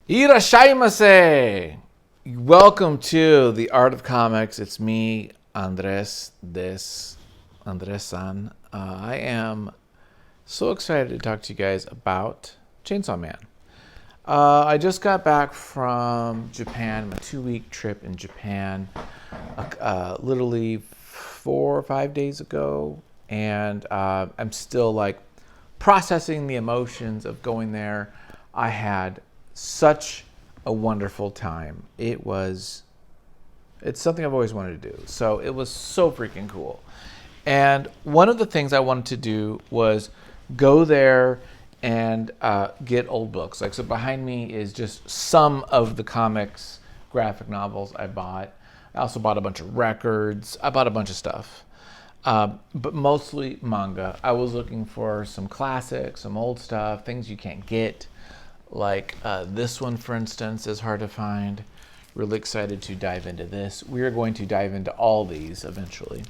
Irashaimase! Welcome to the Art of Comics. It's me, Andres San. I am so excited to talk to you guys about Chainsaw Man. I just got back from Japan, my 2-week trip in Japan, literally 4 or 5 days ago, and I'm still like processing the emotions of going there. I had such a wonderful time. It's something I've always wanted to do. So it was so freaking cool. And one of the things I wanted to do was go there and get old books. Like, so behind me is just some of the comics, graphic novels I bought. I also bought a bunch of records. I bought a bunch of stuff. But mostly manga. I was looking for some classics, some old stuff, things you can't get. Like this one, for instance, is hard to find. Really excited to dive into this. We are going to dive into all these eventually.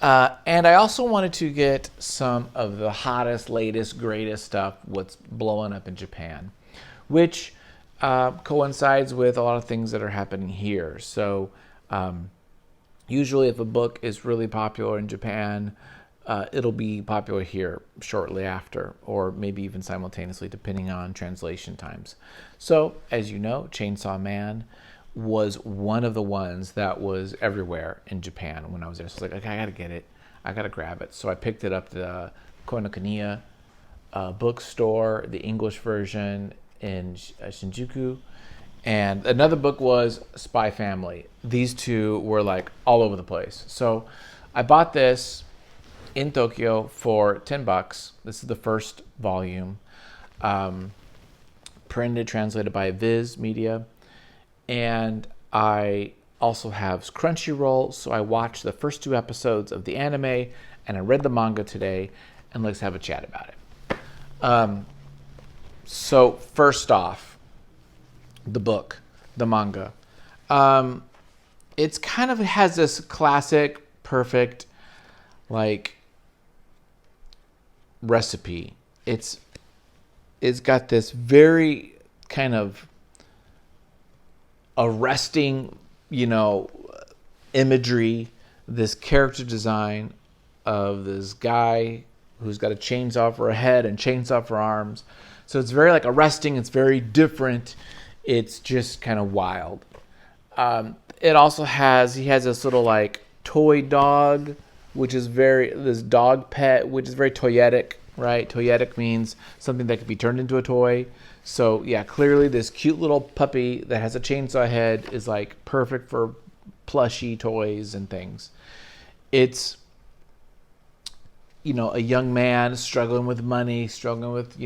And I also wanted to get some of the hottest, latest, greatest stuff, what's blowing up in Japan, which coincides with a lot of things that are happening here. So usually if a book is really popular in Japan, it'll be popular here shortly after, or maybe even simultaneously, depending on translation times. So, as you know, Chainsaw Man was one of the ones that was everywhere in Japan when I was there. So I was like, okay, I gotta get it. I gotta grab it. So I picked it up at the Koinokuniya bookstore, the English version in Shinjuku. And another book was Spy Family. These two were like all over the place. So I bought this in Tokyo for $10. This is the first volume, printed, translated by Viz Media. And I also have Crunchyroll, so I watched the first 2 episodes of the anime, and I read the manga today, and let's have a chat about it. So first off, the book, the manga. It's kind of has this classic, perfect, like, recipe. It's got this very kind of arresting, imagery, this character design of this guy who's got a chainsaw for a head and chainsaw for arms. So it's very like arresting. It's very different. It's just kind of wild. It also he has this little like toy dog, which is this dog pet, which is very toyetic, right? Toyetic means something that could be turned into a toy. So yeah, clearly this cute little puppy that has a chainsaw head is like perfect for plushy toys and things. It's, a young man struggling with money, struggling with,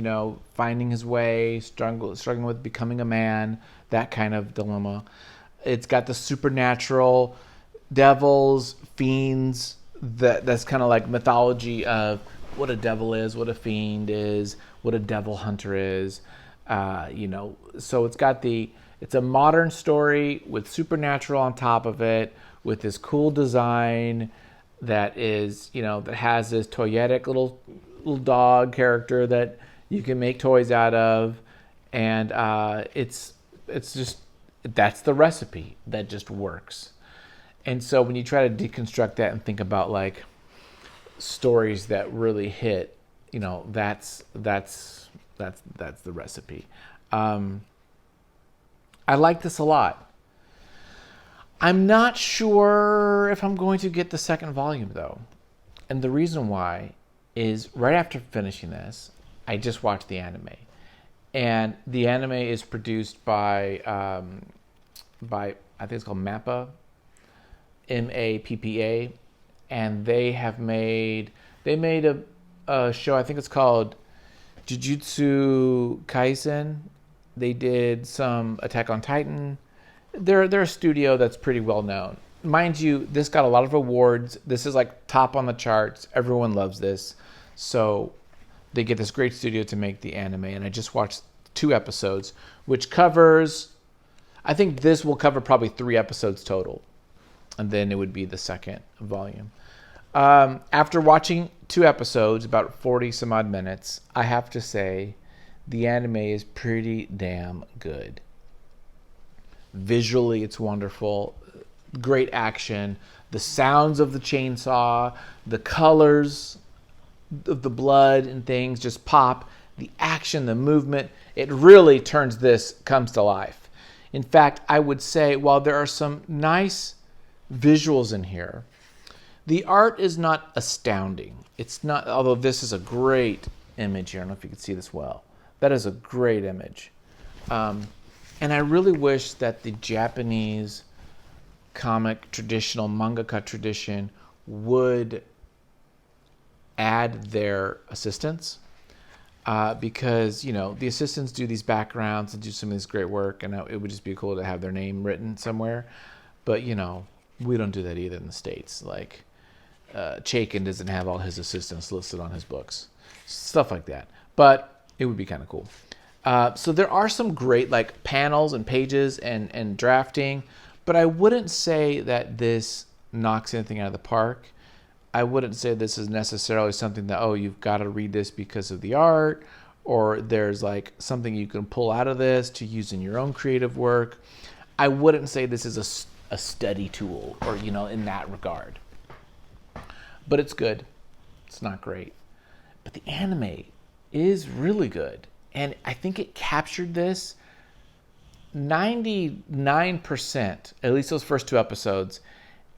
finding his way, struggling with becoming a man, that kind of dilemma. It's got the supernatural, devils, fiends, that's kind of like mythology of what a devil is, what a fiend is, what a devil hunter is. So it's a modern story with supernatural on top of it, with this cool design that is, that has this toyetic little dog character that you can make toys out of. And it's just, that's the recipe that just works. And so when you try to deconstruct that and think about like stories that really hit, that's the recipe. I like this a lot. I'm not sure if I'm going to get the second volume though. And the reason why is right after finishing this, I just watched the anime. And the anime is produced by I think it's called MAPPA, MAPPA, and they made a show, I think it's called Jujutsu Kaisen. They did some Attack on Titan. They're a studio that's pretty well known. Mind you, this got a lot of awards. This is like top on the charts. Everyone loves this. So they get this great studio to make the anime, and I just watched 2 episodes, which covers, I think this will cover probably 3 episodes total, and then it would be the second volume. After watching 2 episodes, about 40 some odd minutes, I have to say the anime is pretty damn good. Visually, it's wonderful. Great action. The sounds of the chainsaw, the colors of the blood and things just pop. The action, the movement, it really comes to life. In fact, I would say while there are some nice visuals in here, the art is not astounding. It's not, although this is a great image here. I don't know if you can see this well. That is a great image. And I really wish that the Japanese comic traditional mangaka tradition would add their assistants. Because, the assistants do these backgrounds and do some of this great work, and it would just be cool to have their name written somewhere. But, we don't do that either in the States. Like, Chaikin doesn't have all his assistants listed on his books. Stuff like that. But it would be kind of cool. So there are some great, like, panels and pages and drafting, but I wouldn't say that this knocks anything out of the park. I wouldn't say this is necessarily something that, you've got to read this because of the art, or there's like something you can pull out of this to use in your own creative work. I wouldn't say this is a study tool or, in that regard. But it's good. It's not great. But the anime is really good. And I think it captured this 99%, at least those first 2 episodes,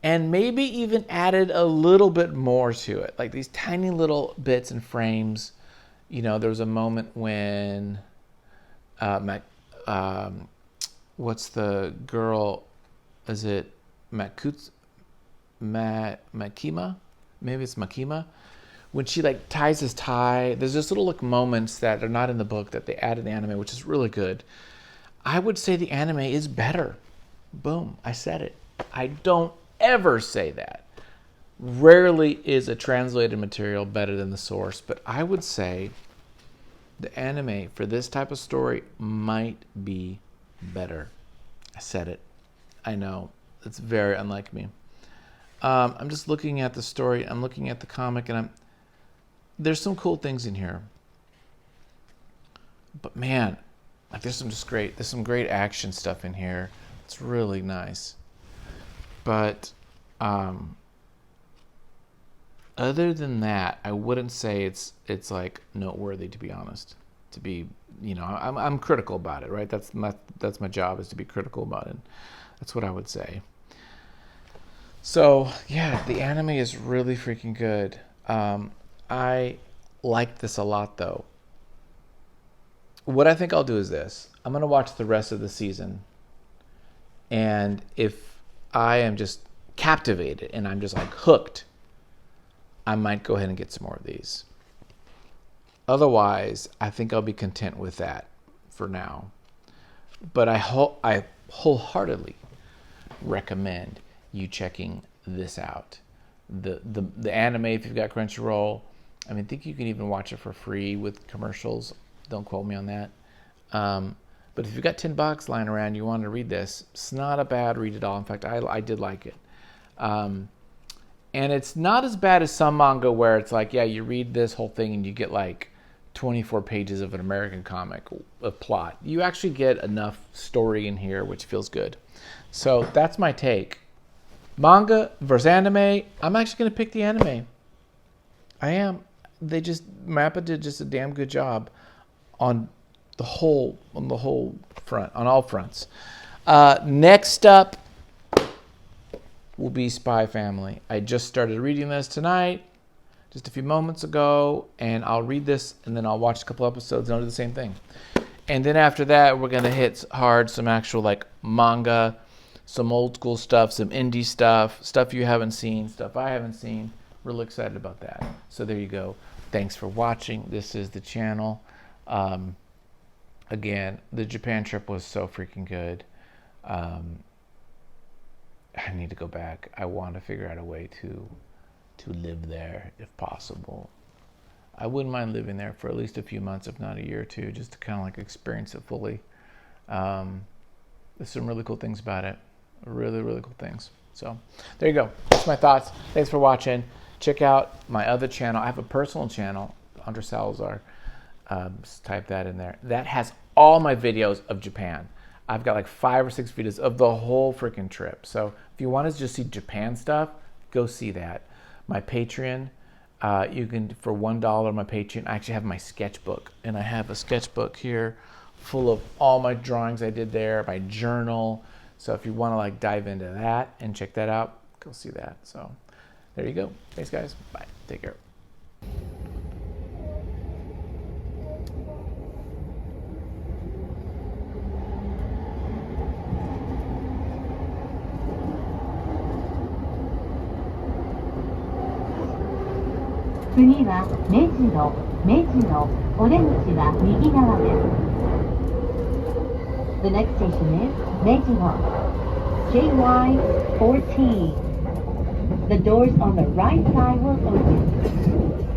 and maybe even added a little bit more to it, like these tiny little bits and frames. There was a moment when, what's the girl? Is it Makima? Maybe it's Makima. When she like ties his tie, there's just little like moments that are not in the book that they add in the anime, which is really good. I would say the anime is better. Boom, I said it. I don't ever say that. Rarely is a translated material better than the source, but I would say the anime for this type of story might be better. I said it. I know. It's very unlike me. I'm just looking at the story. I'm looking at the comic, and there's some cool things in here. But man, like there's some great action stuff in here. It's really nice. But other than that, I wouldn't say it's like noteworthy, to be honest. To be, I'm critical about it, right? That's my job, is to be critical about it. That's what I would say. So yeah, the anime is really freaking good. I like this a lot, though. What I think I'll do is this: I'm gonna watch the rest of the season, and if I am just captivated and I'm just like hooked, I might go ahead and get some more of these. Otherwise, I think I'll be content with that for now. But I wholeheartedly recommend you checking this out. The anime, if you've got Crunchyroll, I think you can even watch it for free with commercials. Don't quote me on that. But if you've got $10 lying around, you want to read this, it's not a bad read at all. In fact, I did like it. And it's not as bad as some manga where it's like, yeah, you read this whole thing and you get like 24 pages of an American comic of plot. You actually get enough story in here, which feels good. So that's my take. Manga versus anime. I'm actually going to pick the anime. I am. Mappa did just a damn good job on the whole front, on all fronts. Next up will be Spy Family. I just started reading this tonight, just a few moments ago, and I'll read this and then I'll watch a couple episodes and I'll do the same thing. And then after that, we're gonna hit hard some actual like manga, some old school stuff, some indie stuff you haven't seen, stuff I haven't seen. Really excited about that. So there you go. Thanks for watching. This is the channel. Again, the Japan trip was so freaking good. I need to go back. I want to figure out a way to live there if possible. I wouldn't mind living there for at least a few months, if not a year or two, just to kind of like experience it fully. There's some really cool things about it. Really, really cool things. So there you go. That's my thoughts. Thanks for watching. Check out my other channel. I have a personal channel, Andre Salazar. Just type that in there. That has all my videos of Japan. I've got like 5 or 6 videos of the whole freaking trip. So if you want to just see Japan stuff, go see that. My Patreon, you can, for $1 my Patreon, I actually have my sketchbook. And I have a sketchbook here full of all my drawings I did there, my journal. So if you want to like dive into that and check that out, go see that. So there you go. Thanks guys. Bye. Take care. 次は目白、お出口は右側です。The next station is 目白 JY14. The doors on the right side will open.